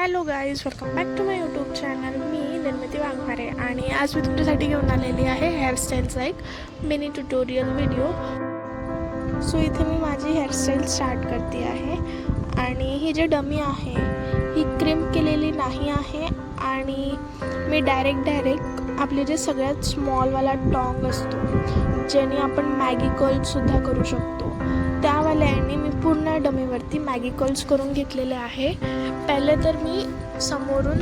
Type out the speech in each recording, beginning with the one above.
Hello guys, welcome back to my YouTube channel. मी निर्मिती वाघमारे आणि आज मी तुमच्यासाठी घेऊन आलेली आहे हेअरस्टाईलचा एक मिनी ट्युटोरियल व्हिडिओ. सो इथे मी माझी हेअरस्टाईल स्टार्ट करते आहे आणि ही जी डमी आहे ही क्रिम केलेली नाही आहे आणि मी डायरेक्ट आपले जे सगळ्यात स्मॉलवाला टॉंग असतो ज्याने आपण मॅगी कर्ल्ससुद्धा करू शकतो त्यावाल्याने मी पूर्ण डमीवरती मॅगी कर्ल्स करून घेतलेले आहे. पहिले तर मी समोरून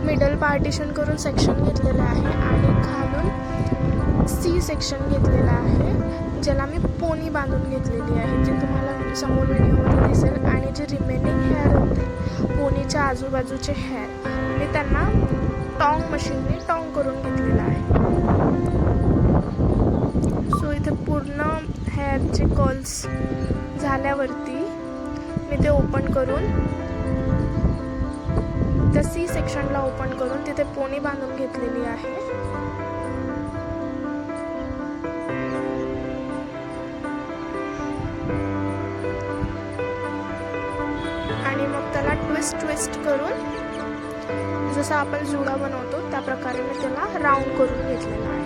मिडल पार्टिशन करून सेक्शन घेतलेलं आहे आणि खालून सी सेक्शन घेतलेलं आहे ज्याला मी पोनी बांधून घेतलेली आहे, जे तुम्हाला समोर व्हिडिओमध्ये दिसेल. आणि जे रिमेनिंग हेअर होते पोनीच्या आजूबाजूचे हेअर मी त्यांना टॉंग मशीनने टॉंग करून घेतलेलं आहे. सो इथे पूर्ण हेअरचे कर्ल्स झाल्यावरती मी ते ओपन करून त्या सी सेक्शनला ओपन करून तिथे पोनी बांधून घेतलेली आहे. आणि मग त्याला ट्विस्ट करून जसं आपण जुडा बनवतो त्या प्रकारे मी त्याला राऊंड करून घेतलेला आहे.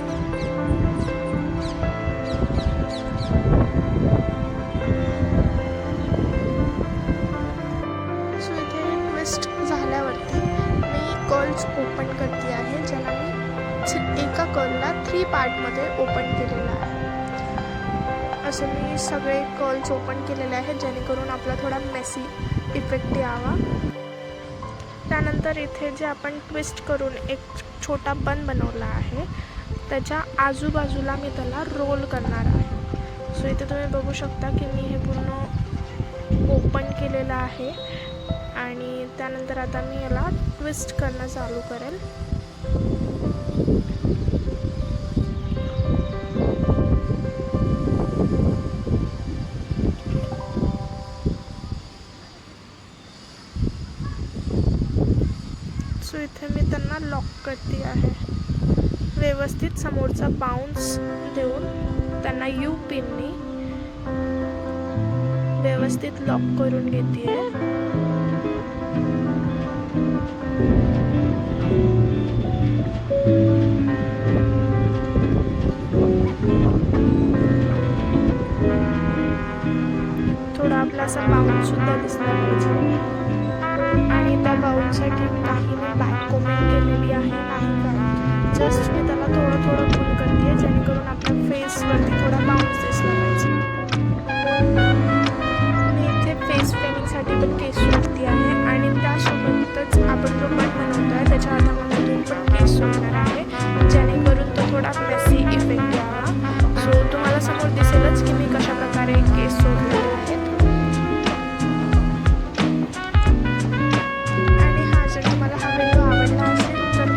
झाल्यावरती मी कर्ल्स ओपन करते आहे, ज्याला मी एका कर्लला 3 पार्टमध्ये ओपन केलेलं आहे. असं मी सगळे कर्ल्स ओपन केलेले आहेत जेणेकरून आपला थोडा मेसी इफेक्ट यावा. त्यानंतर इथे जे आपण ट्विस्ट करून एक छोटा बन बनवला आहे त्याच्या आजूबाजूला मी त्याला रोल करणार आहे. सो इथे तुम्ही बघू शकता की मी हे पूर्ण ओपन केलेलं आहे आणि त्यानंतर आता मी याला ट्विस्ट करणं चालू करेल. सो इथे मी त्यांना लॉक करते आहे, व्यवस्थित समोरचा बाउन्स देऊन त्यांना यू पिननी व्यवस्थित लॉक करून घेते आहे. थोडा आपला असा बाउन्ससुद्धा दिसला पाहिजे आणि त्या बाउन्ससाठी काही मी बॅक कोमिंग केलेली आहे नाही का, जस्ट मी त्याला थोडं पुल करते आहे जेणेकरून आपल्या फेसवरती थोडा बाउन्स दिसला पाहिजे. मी इथे फेस फ्रेमिंगसाठी पण केस सोडते आहे आणि त्यासोबतच आपण जो बन बनवतो आहे त्याच्या हातामधून पण केस सोडणार आहे जेणेकरून तो थोडा मेसी इफेक्ट यावा. सो तुम्हाला समोर दिसेलच की मी कशा प्रकारे केस सोडलेले आहेत. आणि हा जर तुम्हाला हा व्हिडिओ आवडला असेल तर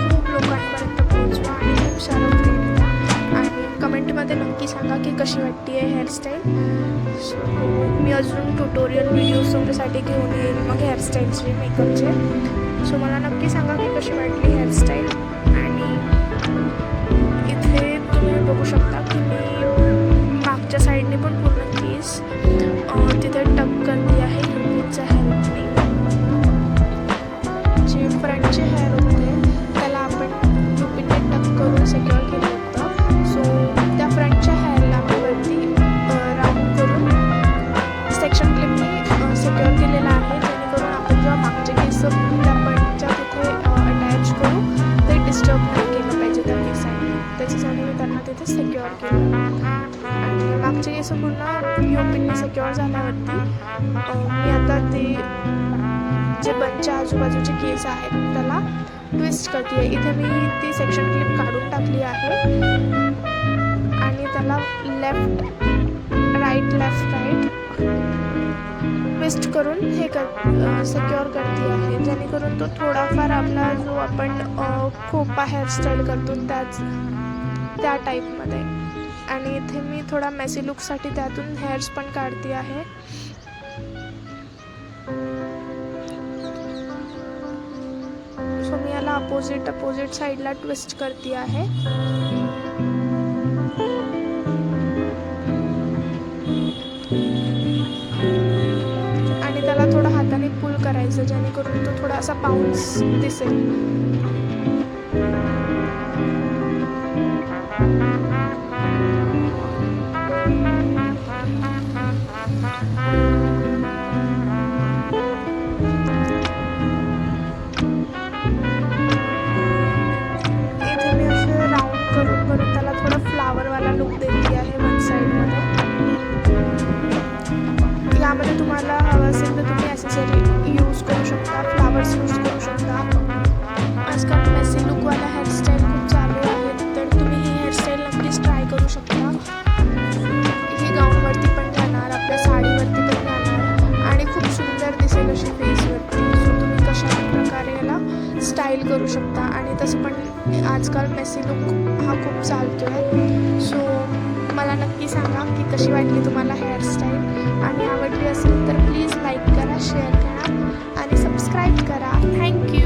खूप लोकांपर्यंत पोहोचवा आणि खूप सारं फ्रेंड द्या आणि कमेंटमध्ये नक्की सांगा की कशी वाटते आहे हेअरस्टाईल. सो मी अजून ट्युटोरियल व्हिडिओज तुमच्यासाठी घेऊन येईल मग हेअरस्टाईलचे मेकअपचे. सो मला नक्की सांगा की कशी वाटली हेअरस्टाईल. आणि इथे तुम्ही बघू शकता की मी मागच्या साईडने पण पूर्ण केस तिथे टक करते आहे युपीच्या हेल्पने. जे फ्रंटचे हेअर होते त्याला आपण युपीने टक करून सिक्युअर केलं होतं. सो त्या फ्रंटच्या हेअरला मी वरती राऊंड करून सेक्शन क्लिपने सिक्युअर केलेला आहे जेणेकरून आपण जेव्हा मागचे केस त्या पॉईंटच्या तिथे अटॅच करू ते डिस्टर्ब नाही केलं पाहिजे त्या केसांनी. त्याच्यासाठी मी त्यांना तिथे सिक्युअर केलं आणि मागचे केस पूर्ण युपीने सिक्युअर झाल्यावरती मी आता ते जे बनच्या आजूबाजूचे केस आहेत त्याला ट्विस्ट करते आहे. इथे मी ती सेक्शन क्लिप काढून टाकली आहे आणि त्याला लेफ्ट राईट ट्विस्ट करून हे सिक्युअर करते आहे जेणेकरून तो थोडाफार आपला जो आपण खोपा हेअरस्टाईल करतो त्या टाईपमध्ये. आणि इथे मी थोडा मेसी लुकसाठी त्यातून हेअर्स पण काढते आहे. सो मी याला अपोजिट साईडला ट्विस्ट करते आहे. आणि त्याला थोडं हाताने पुल करायचं जेणेकरून तो थोडासा बाउन्स दिसेल. इथे मी असं राऊंड करून त्याला थोडा फ्लावरवाला लुक देते आहे वन साईडमध्ये. यामध्ये तुम्हाला हवं असेल तर तुम्ही ॲसेसरी यूज करू शकता, फ्लावर्स यूज करू शकता. आजकाल मेसी लुकवाला हेअरस्टाईल खूप चालू आहे, तर तुम्ही ही हेअरस्टाईल नक्कीच ट्राय करू शकता. ही गाऊनवरती पण जाणार, आपल्या साडीवरती पण जाणार आणि खूप सुंदर दिसेल अशी फेसवरती. सो तुम्ही कशा प्रकारे याला स्टाईल करू शकता. आणि तसं पण आजकाल मेसी लुक हा खूप चालतो आहे. सो मला नक्की सांगा की कशी वाटली तुम्हाला हेअरस्टाईल, आणि आवडली असेल तर प्लीज लाईक करा, शेअर करा आणि सबस्क्राईब करा. थँक्यू.